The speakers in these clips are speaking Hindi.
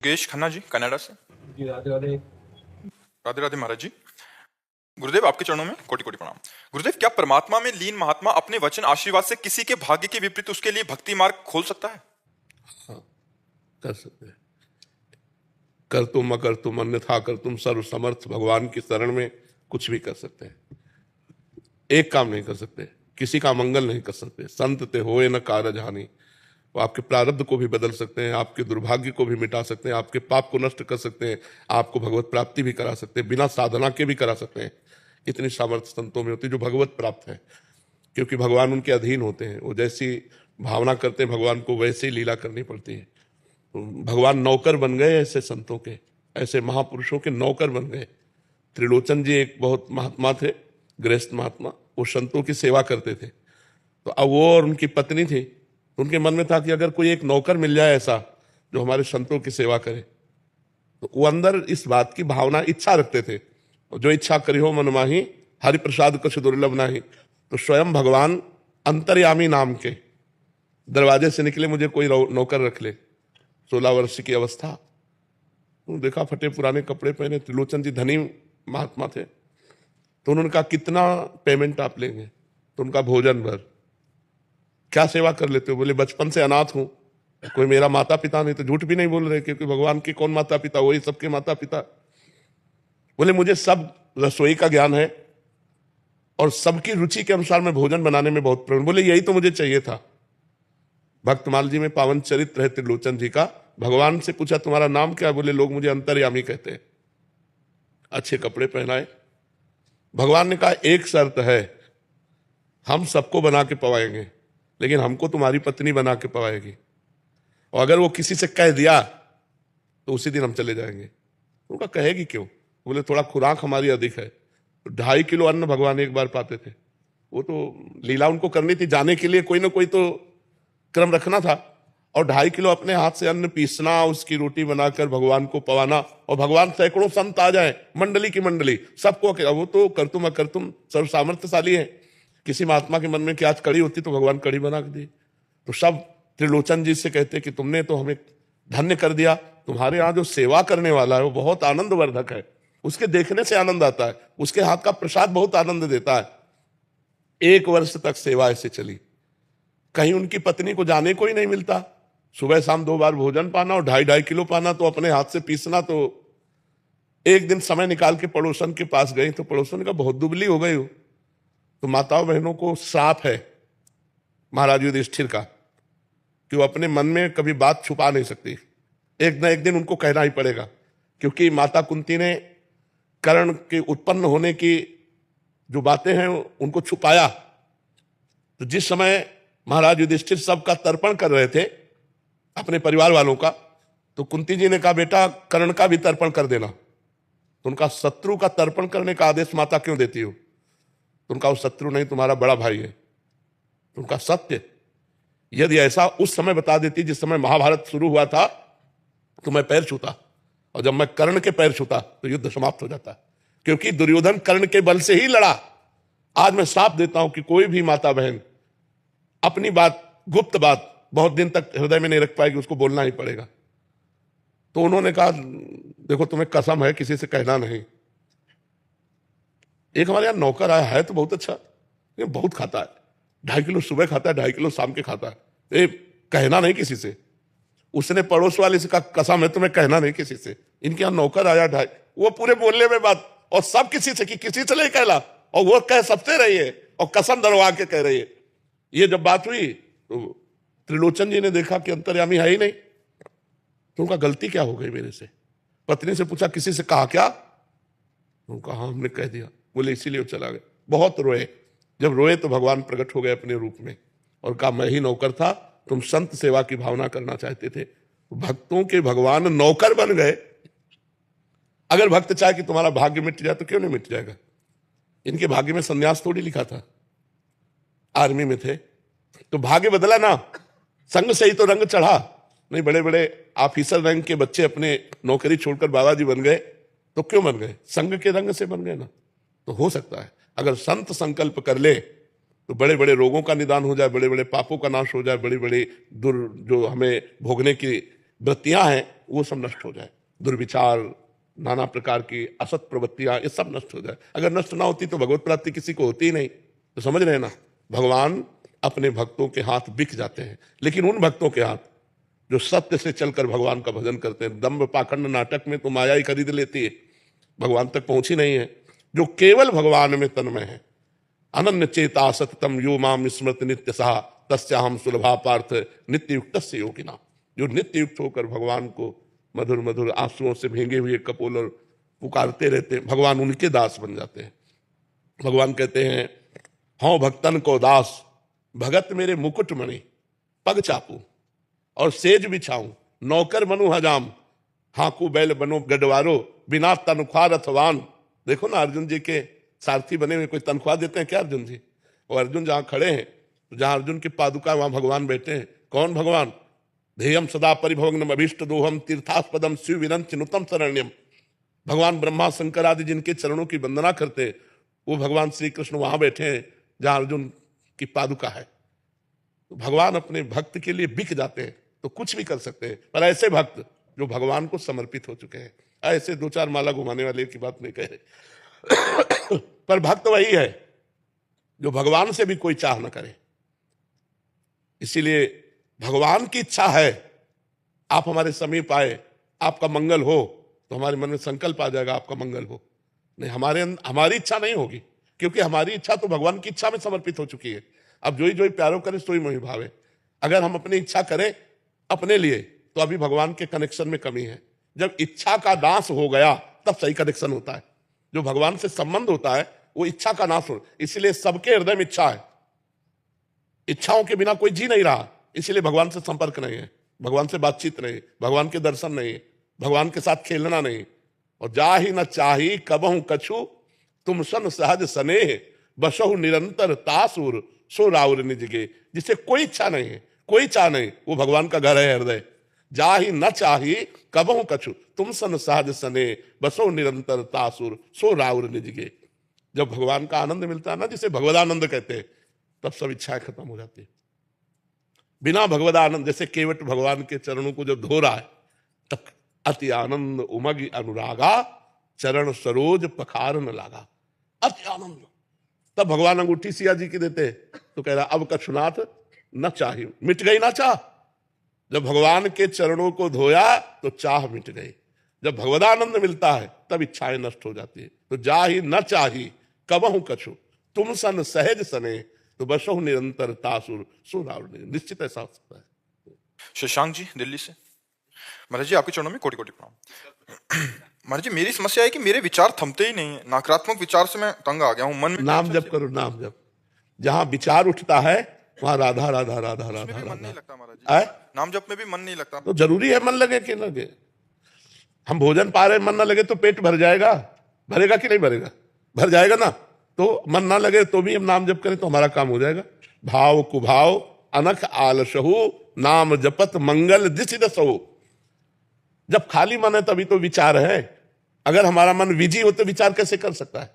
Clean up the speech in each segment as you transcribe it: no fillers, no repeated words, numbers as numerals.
योगेश खन्ना जी कनाडा से। जी राधे राधे। राधे राधे महाराज जी। गुरुदेव आपके चरणों में कोटि कोटि प्रणाम। गुरुदेव, क्या परमात्मा में लीन महात्मा अपने वचन आशीर्वाद से किसी के भाग्य के विपरीत उसके लिए भक्ति मार्ग खोल सकता है? हाँ, कर सकते हैं। कर तुम अकर तुम अन्यथा कर तुम सर्व समर्थ भगवान की शरण में कुछ भी कर सकते हैं। एक काम नहीं कर सकते, किसी का मंगल नहीं कर सकते। संत ते होए न कारज हानि। वो आपके प्रारब्ध को भी बदल सकते हैं, आपके दुर्भाग्य को भी मिटा सकते हैं, आपके पाप को नष्ट कर सकते हैं, आपको भगवत प्राप्ति भी करा सकते हैं, बिना साधना के भी करा सकते हैं। इतनी सामर्थ्य संतों में होती है जो भगवत प्राप्त है, क्योंकि भगवान उनके अधीन होते हैं। वो जैसी भावना करते हैं भगवान को, वैसे ही लीला करनी पड़ती है। भगवान नौकर बन गए ऐसे संतों के, ऐसे महापुरुषों के नौकर बन गए। त्रिलोचन जी एक बहुत महात्मा थे, गृहस्थ महात्मा, वो संतों की सेवा करते थे। तो अब वो और उनकी पत्नी थी, तो उनके मन में था कि अगर कोई एक नौकर मिल जाए ऐसा जो हमारे संतों की सेवा करे, तो वो अंदर इस बात की भावना, इच्छा रखते थे। जो इच्छा करी हो मन माही, हरि प्रसाद कुछ दुर्लभ नाही। तो स्वयं भगवान अंतर्यामी नाम के दरवाजे से निकले, मुझे कोई नौकर रख ले। 16 वर्ष की अवस्था, तो देखा फटे पुराने कपड़े पहने, त्रिलोचन जी धनी महात्मा थे। तो उन्होंने कहा कितना पेमेंट आप लेंगे? तो उनका भोजन भर। क्या सेवा कर लेते हो? बोले बचपन से अनाथ हूं, कोई मेरा माता पिता नहीं। तो झूठ भी नहीं बोल रहे, क्योंकि भगवान के कौन माता पिता, वही सबके माता पिता। बोले मुझे सब रसोई का ज्ञान है और सबकी रुचि के अनुसार मैं भोजन बनाने में बहुत प्रवीण। बोले यही तो मुझे चाहिए था। भक्तमाल जी में पावन चरित्र है त्रिलोचन जी का। भगवान से पूछा तुम्हारा नाम क्या? बोले लोग मुझे अंतर्यामी कहते हैं। अच्छे कपड़े पहनाए। भगवान ने कहा एक शर्त है, हम सबको बना के पवाएंगे, लेकिन हमको तुम्हारी पत्नी बना के पवाएगी। और अगर वो किसी से कह दिया तो उसी दिन हम चले जाएंगे। उनका कहेगी क्यों? बोले थोड़ा खुराक हमारी अधिक है। तो 2.5 किलो अन्न भगवान एक बार पाते थे। वो तो लीला उनको करनी थी, जाने के लिए कोई ना कोई तो क्रम रखना था। और 2.5 किलो अपने हाथ से अन्न पीसना, उसकी रोटी बनाकर भगवान को पवाना, और भगवान सैकड़ों संत आ जाए, मंडली की मंडली, सबको। वो तो करतुम अकर्तुम सर्व सामर्थ्यशाली है। किसी महात्मा के मन में कि आज कड़ी होती तो भगवान कड़ी बना के दी। तो सब त्रिलोचन जी से कहते कि तुमने तो हमें धन्य कर दिया। तुम्हारे यहाँ जो सेवा करने वाला है वो बहुत आनंदवर्धक है, उसके देखने से आनंद आता है, उसके हाथ का प्रसाद बहुत आनंद देता है। 1 वर्ष तक सेवा ऐसे चली। कहीं उनकी पत्नी को जाने को ही नहीं मिलता। सुबह शाम 2 बार भोजन पाना और 2.5 किलो पाना, तो अपने हाथ से पीसना। तो एक दिन समय निकाल के पड़ोसन के पास गई, तो पड़ोसन ने कहा बहुत दुबली हो गई हो। तो माताओं बहनों को श्राप है महाराज युधिष्ठिर का कि वो अपने मन में कभी बात छुपा नहीं सकती। एक न एक दिन उनको कहना ही पड़ेगा, क्योंकि माता कुंती ने कर्ण के उत्पन्न होने की जो बातें हैं उनको छुपाया। तो जिस समय महाराज युधिष्ठिर सबका तर्पण कर रहे थे अपने परिवार वालों का, तो कुंती जी ने कहा बेटा कर्ण का भी तर्पण कर देना। तो उनका शत्रु का तर्पण करने का आदेश माता क्यों देती हो? तो उनका वो शत्रु नहीं, तुम्हारा बड़ा भाई है। तो उनका सत्य यदि ऐसा उस समय बता देती जिस समय महाभारत शुरू हुआ था, तो मैं पैर छूता, और जब मैं कर्ण के पैर छूता तो युद्ध समाप्त हो जाता, क्योंकि दुर्योधन कर्ण के बल से ही लड़ा। आज मैं साफ देता हूं कि कोई भी माता बहन अपनी बात, गुप्त बात बहुत दिन तक हृदय में नहीं रख पाएगी, उसको बोलना ही पड़ेगा। तो उन्होंने कहा देखो तुम्हें कसम है किसी से कहना नहीं। एक हमारे यहां नौकर आया है तो बहुत अच्छा, ये बहुत खाता है, 2.5 किलो सुबह खाता है, 2.5 किलो शाम के खाता है, ये कहना नहीं किसी से। उसने पड़ोस वाले से कहा कसम है तुम्हें कहना नहीं किसी से। इनके यहां नौकर आया 2.5, वो पूरे बोलने में बात, और सब किसी से कि किसी से नहीं कहला, और वो कह सबसे रही है और कसम दरवा के कह रही है। ये जब बात हुई तो त्रिलोचन जी ने देखा कि अंतर्यामी है ही नहीं। तो उनका गलती क्या हो गई मेरे से? पत्नी से पूछा किसी से कहा क्या? उनका हाँ हमने कह दिया। बोले इसीलिए वो चला गया। बहुत रोए। जब रोए तो भगवान प्रकट हो गए अपने रूप में और कहा मैं ही नौकर था, तुम संत सेवा की भावना करना चाहते थे। भक्तों के भगवान नौकर बन गए। अगर भक्त चाहे कि तुम्हारा भाग्य मिट जाए तो क्यों नहीं मिट जाएगा? इनके भाग्य में संन्यास थोड़ी लिखा था, आर्मी में थे तो भाग्य बदला ना, संग से ही तो रंग चढ़ा। नहीं, बड़े बड़े ऑफिसर रंग के बच्चे अपने नौकरी छोड़कर बाबा जी बन गए, तो क्यों बन गए? संग के रंग से बन गए ना। तो हो सकता है अगर संत संकल्प कर ले तो बड़े बड़े रोगों का निदान हो जाए, बड़े बड़े पापों का नाश हो जाए, बड़ी बड़ी जो हमें भोगने की वृत्तियां हैं वो सब नष्ट हो जाए, दुर्विचार, नाना प्रकार की असत प्रवृत्तियां, ये सब नष्ट हो जाए। अगर नष्ट ना होती तो भगवत प्राप्ति किसी को होती ही नहीं। तो समझ रहे हैं ना, भगवान अपने भक्तों के हाथ बिक जाते हैं, लेकिन उन भक्तों के हाथ जो सत्य से चलकर भगवान का भजन करते हैं। दम्भ पाखंड नाटक में तो माया ही खरीद लेती है, भगवान तक पहुंची नहीं है। जो केवल भगवान में तन्मय है, अनन्य चेता सततम यो माम स्मृत नित्य सहा तस्याहम सुलभा पार्थ नित्य युक्त से योगिना। जो नित्य युक्त होकर भगवान को मधुर मधुर आंसुओं से भींगे हुए कपोल और पुकारते रहते हैं, भगवान उनके दास बन जाते हैं। भगवान कहते हैं, हौ भक्तन को दास भगत मेरे मुकुट मणि, पग चापू और सेज बिछाऊं, नौकर बनू हजाम, हाकू बैल बनो गडवारो, बिना तनख्वाह रथवान। देखो ना, अर्जुन जी के सारथी बने हुए, कोई तनख्वाह देते हैं क्या अर्जुन जी? और अर्जुन जहां खड़े हैं, तो जहां अर्जुन की पादुका वहां भगवान बैठे हैं। कौन भगवान? ध्येयम सदा परिभवग्नम अभीष्ट दोहम तीर्थास्पदम शिव विरंच नुतम शरण्यम। भगवान ब्रह्मा शंकर आदि जिनके चरणों की वंदना करते हैं, वो भगवान श्री कृष्ण वहां बैठे हैं जहां अर्जुन की पादुका है। तो भगवान अपने भक्त के लिए बिक जाते हैं तो कुछ भी कर सकते हैं। पर ऐसे भक्त जो भगवान को समर्पित हो चुके हैं, ऐसे दो चार माला घुमाने वाले की बात नहीं कह रहे पर भक्त वही है जो भगवान से भी कोई चाह न करे। इसीलिए भगवान की इच्छा है आप हमारे समीप आए, आपका मंगल हो, तो हमारे मन में संकल्प आ जाएगा आपका मंगल हो। नहीं, हमारी इच्छा नहीं होगी, क्योंकि हमारी इच्छा तो भगवान की इच्छा में समर्पित हो चुकी है। अब जो ही प्यारो करे सोई मोहि भावे। अगर हम अपनी इच्छा करें अपने लिए तो अभी भगवान के कनेक्शन में कमी है। जब इच्छा का नाश हो गया तब सही कनेक्शन होता है। जो भगवान से संबंध होता है वो इच्छा का नाश हो। इसलिए सबके हृदय में इच्छा है, इच्छाओं के बिना कोई जी नहीं रहा। इसलिए भगवान से संपर्क नहीं है, भगवान से बातचीत नहीं, भगवान के दर्शन नहीं, भगवान के साथ खेलना नहीं। और जा ही न चाही कबहू कछु तुम सन सहज स्नेह, बसहु निरंतर तासुर सो राउर निजगे। जिसे कोई इच्छा नहीं है, कोई चाह नहीं, वो भगवान का घर है हृदय। जा ही न चाही कबहू कछु तुम सन सहज स्नेह, बसहु निरंतर तासुर सो राउर निजगे। जब भगवान का आनंद मिलता है ना, जिसे भगवदानंद कहते हैं, तब सब इच्छाएं खत्म हो जाती है। बिना भगवदानंद, जैसे केवट भगवान के चरणों को जब धो रहा है तब अति आनंद उमग अनुरागा, चरण सरोज पखार न लागा। अति आनंद। तब भगवान अंगूठी सिया जी की देते तो कह रहा अब कछुनाथ न चाहिए, मिट गई ना चाह। जब भगवान के चरणों को धोया तो चाह मिट गई। जब भगवदानंद मिलता है तब इच्छाएं नष्ट हो जाती है। तो जा ही न चाही कबहू कछु तुम सन सहज सने, तो बसहु निरंतर तासुर सुराव। निश्चित ऐसा हो सकता है। शशांक जी दिल्ली से। महाराज जी आपके चरणों में कोटि कोटि प्रणाम। महाराज जी मेरी समस्या है कि मेरे विचार थमते ही नहीं है, नकारात्मक विचार से मैं तंग आ गया हूँ। मन में नाम जप करो, नाम जप। जहां विचार उठता है वहां राधा राधा राधा राधा मन नहीं राधा। लगता महाराज जी, नाम जप में भी मन नहीं लगता। तो जरूरी है मन लगे कि लगे। हम भोजन पा रहे मन ना लगे तो पेट भर जाएगा, भरेगा कि नहीं भरेगा? भर जाएगा ना। तो मन ना लगे तो भी हम नाम जप करें तो हमारा काम हो जाएगा। भाव कुभाव अनख आलसहु, नाम जपत मंगल दिशि दसहु। जब खाली मन है तभी तो विचार है। अगर हमारा मन विजी हो तो विचार कैसे कर सकता है?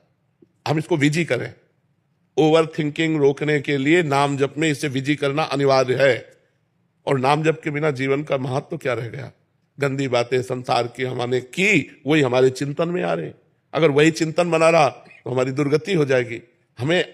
हम इसको विजी करें। ओवर थिंकिंग रोकने के लिए नाम जप में इसे विजी करना अनिवार्य है। और नाम जप के बिना जीवन का महत्व तो क्या रह गया? गंदी बातें संसार की हमने की, वही हमारे चिंतन में आ रहे। अगर वही चिंतन बना रहा तो हमारी दुर्गति हो जाएगी। हमें